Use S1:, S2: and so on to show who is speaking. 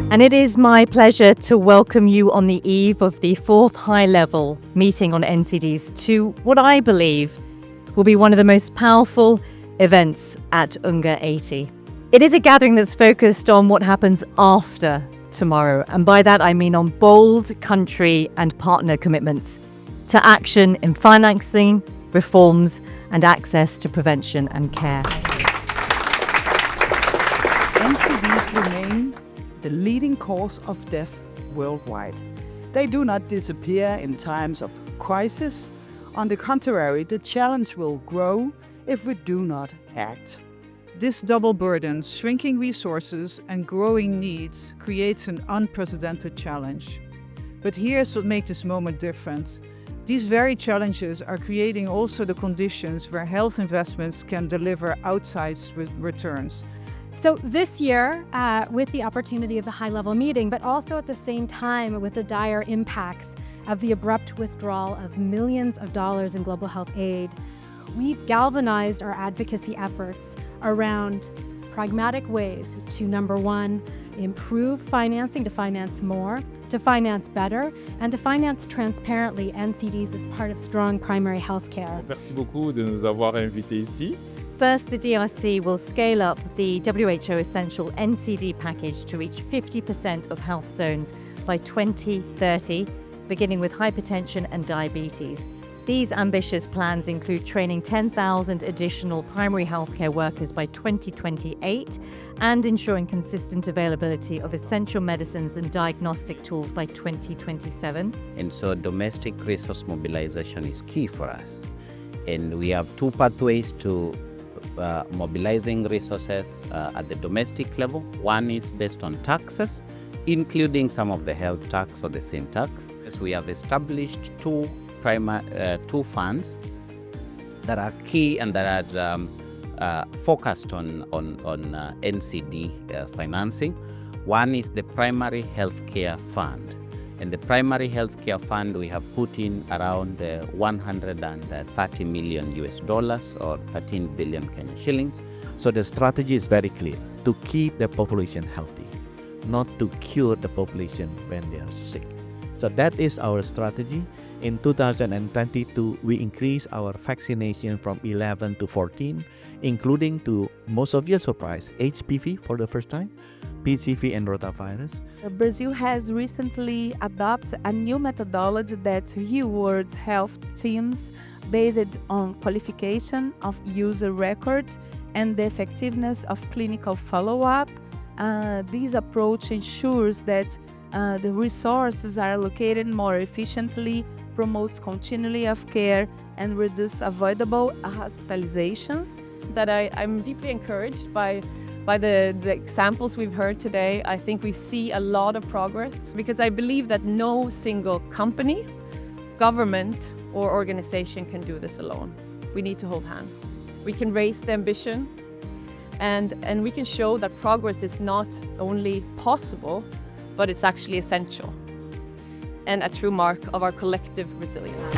S1: And it is my pleasure to welcome you on the eve of the fourth high-level meeting on NCDs to what I believe will be one of the most powerful events at UNGA 80. It is a gathering that's focused on what happens after tomorrow, and by that I mean on bold country and partner commitments to action in financing, reforms, and access to prevention and care.
S2: NCDs remain the leading cause of death worldwide. They do not disappear in times of crisis. On the contrary, the challenge will grow if we do not act.
S3: This double burden, shrinking resources and growing needs, creates an unprecedented challenge. But here's what makes this moment different. These very challenges are creating also the conditions where health investments can deliver outsized returns.
S4: So this year, with the opportunity of the high-level meeting, but also at the same time with the dire impacts of the abrupt withdrawal of millions of dollars in global health aid, we've galvanized our advocacy efforts around pragmatic ways to, number one, improve financing, to finance more, to finance better, and to finance transparently NCDs as part of strong primary health care.
S5: Merci beaucoup de nous avoir invités ici.
S1: First, the DRC will scale up the WHO Essential NCD package to reach 50% of health zones by 2030, beginning with hypertension and diabetes. These ambitious plans include training 10,000 additional primary healthcare workers by 2028 and ensuring consistent availability of essential medicines and diagnostic tools by 2027.
S6: And so domestic resource mobilization is key for us. And we have two pathways to mobilizing resources at the domestic level. One is based on taxes, including some of the health tax or the sin tax. As we have established two funds that are key and that are focused on NCD financing. One is the Primary Healthcare Fund. And the Primary Healthcare Fund, we have put in around 130 million US dollars or 13 billion Kenyan shillings.
S7: So the strategy is very clear: to keep the population healthy, not to cure the population when they are sick. So that is our strategy. In 2022, we increased our vaccination from 11 to 14, including, to most of your surprise, HPV for the first time, PCV and rotavirus.
S8: Brazil has recently adopted a new methodology that rewards health teams based on qualification of user records and the effectiveness of clinical follow-up. This approach ensures that the resources are allocated more efficiently, promotes continuity of care, and reduces avoidable hospitalizations.
S9: That I'm deeply encouraged by the examples we've heard today. I think we see a lot of progress because I believe that no single company, government, or organization can do this alone. We need to hold hands. We can raise the ambition and we can show that progress is not only possible, but it's actually essential and a true mark of our collective resilience.